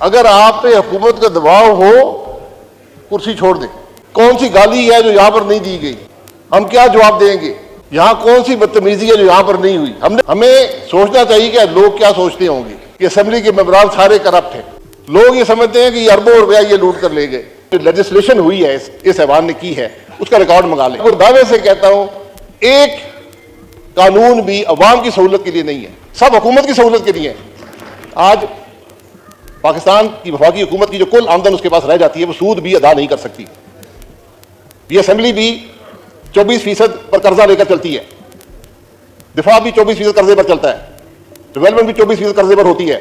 अगर आप पे हुकूमत का दबाव हो, कुर्सी छोड़ दें। कौन सी गाली है जो यहां पर नहीं दी गई? हम क्या जवाब देंगे? यहां कौन सी बदतमीजी है जो यहां पर नहीं हुई? हमें सोचना चाहिए कि लोग क्या सोचते होंगे कि असेंबली के मेंबरान सारे करप्ट हैं। लोग ये समझते हैं कि ये अरबों रुपया ये लूट कर ले गए। जो लेजिस्लेशन हुई है इस ऐवान ने की है, उसका रिकॉर्ड मंगा लें। और दावे से कहता हूं, एक कानून भी अवाम की सहूलत के लिए नहीं है, सब हुकूमत की सहूलत के लिए है। आज पाकिस्तान की वफाकी हुकूमत की जो कुल आमदन उसके पास रह जाती है, वो सूद भी अदा नहीं कर सकती। ये असेंबली भी 24% पर कर्जा लेकर चलती है, दिफा भी 24% कर्जे पर चलता है, डेवलपमेंट भी 24% कर्जे पर होती है,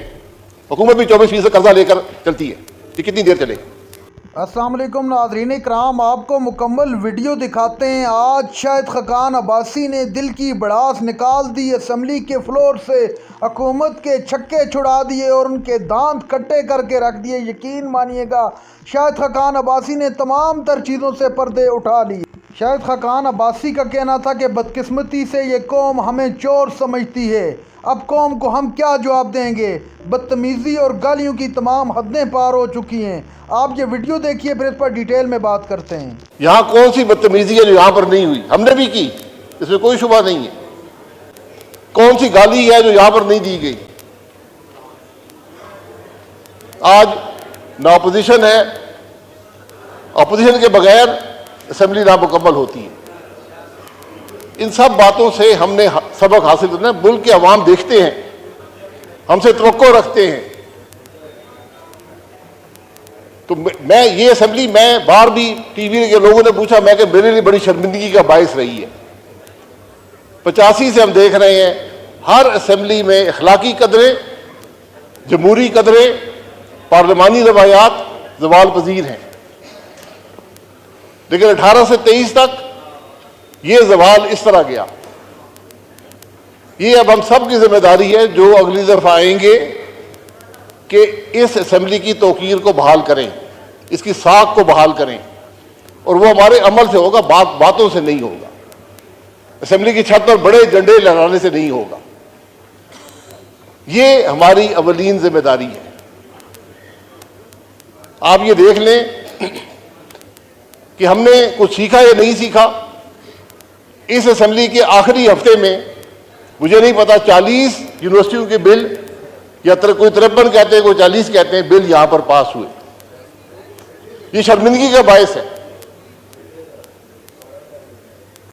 हुकूमत भी 24% कर्जा लेकर चलती है। ये कितनी देर चले? अस्सलाम वालेकुम नाज़रीन इकराम, आपको मुकम्मल वीडियो दिखाते हैं। आज शाहिद खकान अब्बासी ने दिल की भड़ास निकाल दी, असेंबली के फ्लोर से हुकूमत के छक्के छुड़ा दिए और उनके दांत कट्टे करके रख दिए। यकीन मानिएगा, शाहिद खकान अब्बासी ने तमाम तर चीज़ों से पर्दे उठा लिए। शाहिद खकान अब्बासी का कहना था कि बदकिस्मती से ये कौम हमें चोर समझती है, अब कौम को हम क्या जवाब देंगे? बदतमीज़ी और गालियों की तमाम हदें पार हो चुकी हैं। आप ये वीडियो देखिए, फिर इस पर डिटेल में बात करते हैं। यहां कौन सी बदतमीजी है जो यहां पर नहीं हुई? हमने भी की, इसमें कोई शुबा नहीं है। कौन सी गाली है जो यहां पर नहीं दी गई? आज ना अपोजिशन है, अपोजिशन के बगैर असेंबली नामुकम्मल होती है। इन सब बातों से हमने सबक हासिल करना है। मुल्क के अवाम देखते हैं, हमसे तवक्को रखते हैं। तो मैं ये असेंबली, मैं बाहर भी टीवी के लोगों ने पूछा, मैं कि मेरे लिए बड़ी शर्मिंदगी का बायस रही है। 85 से हम देख रहे हैं, हर असेंबली में अखलाकी कदरें, जमहूरी कदरें, पार्लिमानी रवायात ज़वाल पजीर हैं। लेकिन 18 से 23 तक ये ज़वाल इस तरह गया। ये अब हम सब की जिम्मेदारी है जो अगली दफा आएंगे कि इस असेंबली की तौकीर को बहाल करें, इसकी साख को बहाल करें, और वो हमारे अमल से होगा, बातों से नहीं होगा। असेंबली की छत पर बड़े झंडे लहराने से नहीं होगा। ये हमारी अवलीन जिम्मेदारी है। आप ये देख लें कि हमने कुछ सीखा या नहीं सीखा। इस असेंबली के आखिरी हफ्ते में, मुझे नहीं पता, 40 यूनिवर्सिटियों के बिल, या कोई 53 कहते हैं, कोई 40 कहते हैं, बिल यहां पर पास हुए। ये शर्मिंदगी का बायस है।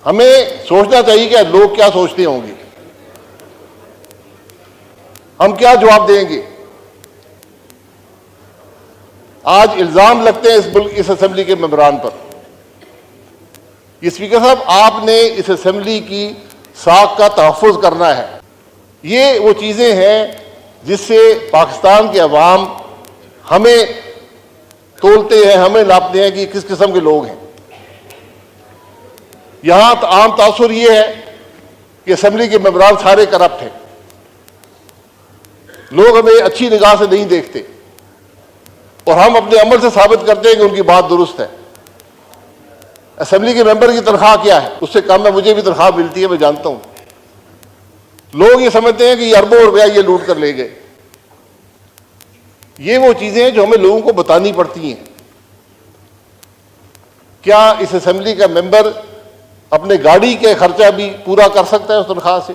हमें सोचना चाहिए कि लोग क्या सोचते होंगे, हम क्या जवाब देंगे। आज इल्जाम लगते हैं इस असेंबली के मेंबरान पर। स्पीकर साहब, आपने इस असेंबली की साख का तहफ़्फ़ुज़ करना है। ये वो चीज़ें हैं जिससे पाकिस्तान के अवाम हमें तोलते हैं, हमें नापते हैं कि किस किस्म के लोग हैं। यहां आम तासुर ये है कि असेंबली के मेंबरान सारे करप्ट हैं। लोग हमें अच्छी निगाह से नहीं देखते और हम अपने अमल से साबित करते हैं कि उनकी बात दुरुस्त है। असेंबली के मेंबर की तनख्वाह क्या है? उससे कम है, मुझे भी तनख्वाह मिलती है, मैं जानता हूं। लोग ये समझते हैं कि ये अरबों रुपया ये लूट कर ले गए। ये वो चीजें हैं जो हमें लोगों को बतानी पड़ती हैं। क्या इस असेंबली का मेंबर अपने गाड़ी के खर्चा भी पूरा कर सकता है उस तनख्वाह से?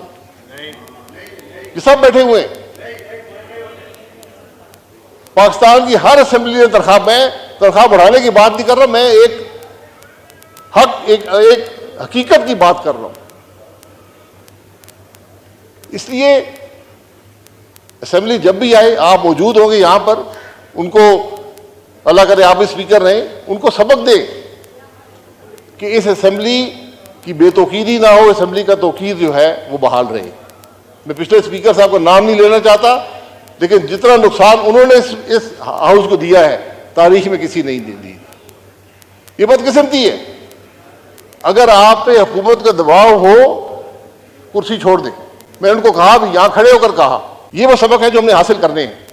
ये सब बैठे हुए हैं। पाकिस्तान की हर असेंबली ने तनख्वाह, मैं तनख्वाह बढ़ाने की बात नहीं कर रहा, मैं एक हकीकत की बात कर रहा हूं। इसलिए असेंबली जब भी आए, आप मौजूद होंगे यहां पर, उनको अल्लाह करे आप भी स्पीकर रहें, उनको सबक दें कि इस असेंबली की बेतौकीरी ना हो, असेंबली का तौकीर जो है वो बहाल रहे। मैं पिछले स्पीकर साहब का नाम नहीं लेना चाहता, लेकिन जितना नुकसान उन्होंने इस हाउस को दिया है, तारीख में किसी नहीं दी। ये बदकिस्मती है। अगर आप पे हुकूमत का दबाव हो, कुर्सी छोड़ दें। मैं उनको कहा, भी यहां खड़े होकर कहा, ये वो सबक है जो हमने हासिल करने हैं।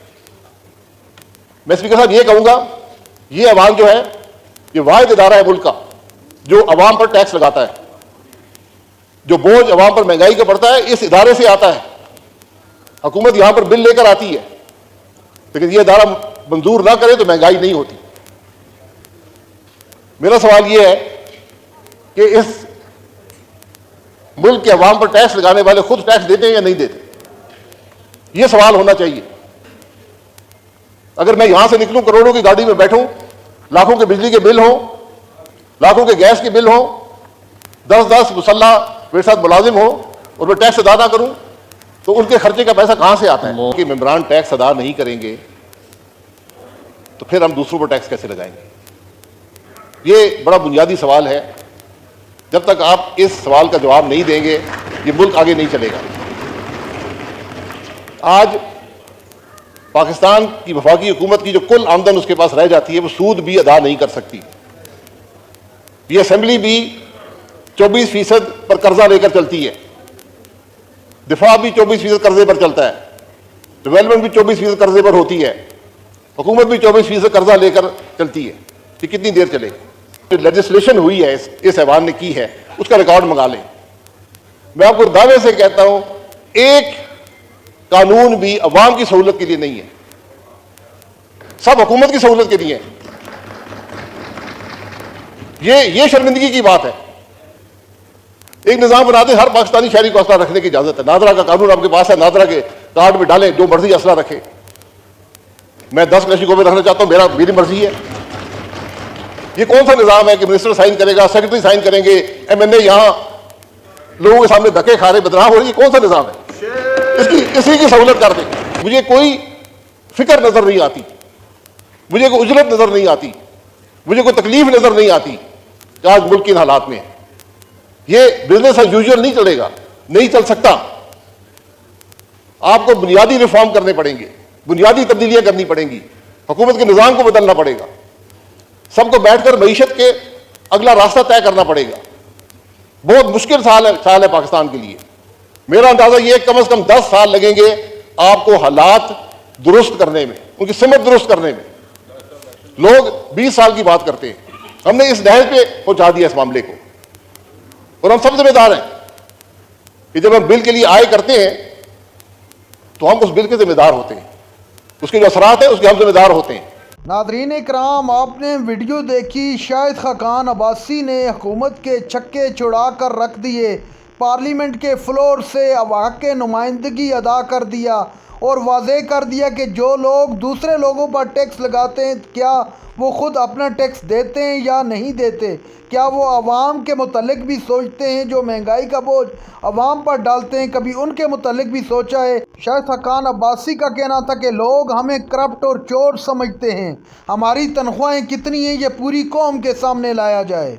मैं स्पीकर साहब ये कहूंगा, ये अवाम जो है, ये वाहिद इदारा है मुल्क का जो अवाम पर टैक्स लगाता है। जो बोझ अवाम पर महंगाई का पड़ता है, इस इदारे से आता है। हुकूमत यहां पर बिल लेकर आती है, लेकिन ये इदारा मंजूर ना करे तो महंगाई नहीं होती। मेरा सवाल यह है कि इस मुल्क के अवाम पर टैक्स लगाने वाले खुद टैक्स देते हैं या नहीं देते, यह सवाल होना चाहिए। अगर मैं यहां से निकलूं, करोड़ों की गाड़ी में बैठूं, लाखों के बिजली के बिल हो, लाखों के गैस के बिल हो, 10-10 मुसल्ला मेरे साथ मुलाजिम हो और मैं टैक्स अदा ना करूं, तो उनके खर्चे का पैसा कहां से आता है? कि मेंबरान टैक्स अदा नहीं करेंगे तो फिर हम दूसरों पर टैक्स कैसे लगाएंगे? ये बड़ा बुनियादी सवाल है। जब तक आप इस सवाल का जवाब नहीं देंगे, ये मुल्क आगे नहीं चलेगा। आज पाकिस्तान की वफाकी हुकूमत की जो कुल आमदन उसके पास रह जाती है, वो सूद भी अदा नहीं कर सकती। ये असेंबली भी 24% पर कर्जा लेकर चलती है, दिफा भी 24% कर्जे पर चलता है, डेवलपमेंट भी 24% कर्जे पर होती है, हुकूमत भी 24% कर्जा लेकर चलती है। ये कितनी देर चलेगी? जो लेजिस्लेशन हुई है इस ऐवान ने की है, उसका रिकॉर्ड मंगा लें। मैं आपको दावे से कहता हूं, एक कानून भी अवाम की सहूलत के लिए नहीं है, सब हुकूमत की सहूलत के लिए है। ये शर्मिंदगी की बात है। एक निजाम बनाते हर पाकिस्तानी शहरी को असला रखने की इजाजत है। नादरा का कानून आपके पास है, नादरा के कार्ड में डालें, जो मर्जी असला रखे। मैं 10 क्लैशिकों में रखना चाहता हूं, मेरी मर्जी है। ये कौन सा निजाम है कि मिनिस्टर साइन करेगा, सेक्रेटरी साइन करेंगे, एमएनए यहां लोगों के सामने धक्के खा रहे, बदनाम हो रही? कौन सा निजाम है? इसी की सहूलत कर दें। मुझे कोई फिक्र नजर नहीं आती, मुझे कोई उजरत नजर नहीं आती, मुझे कोई तकलीफ नजर नहीं आती कि आज मुल्क के इन हालात में है। ये बिजनेस एज यूजुअल नहीं चलेगा, नहीं चल सकता। आपको बुनियादी रिफॉर्म करने पड़ेंगे, बुनियादी तब्दीलियां करनी पड़ेंगी, हुकूमत के निजाम को बदलना पड़ेगा, सबको बैठकर मईशत के अगला रास्ता तय करना पड़ेगा। बहुत मुश्किल साल है पाकिस्तान के लिए। मेरा अंदाजा ये कम से कम 10 साल लगेंगे आपको हालात दुरुस्त करने में, उनकी समझ दुरुस्त करने में। लोग 20 साल की बात करते हैं, हमने इस नहज पे पहुंचा दिया इस मामले को, और हम सब जिम्मेदार हैं कि जब हम बिल के लिए आए करते हैं तो हम उस बिल के जिम्मेदार होते हैं, उसके जो असरात हैं उसके हम जिम्मेदार होते हैं। नादरीन इकराम, आपने वीडियो देखी। शाहिद खाकान अब्बासी ने हुकूमत के छक्के छुड़ा कर रख दिए, पार्लियामेंट के फ्लोर से हक नुमाइंदगी अदा कर दिया और वाज़े कर दिया कि जो लोग दूसरे लोगों पर टैक्स लगाते हैं, क्या वो ख़ुद अपना टैक्स देते हैं या नहीं देते? क्या वो आवाम के मुतल्लिक भी सोचते हैं? जो महंगाई का बोझ आवाम पर डालते हैं, कभी उनके मुतल्लिक भी सोचा है? शाहिद खाकान अब्बासी का कहना था कि लोग हमें करप्ट और चोर समझते हैं, हमारी तनख्वाहें कितनी हैं ये पूरी कौम के सामने लाया जाए।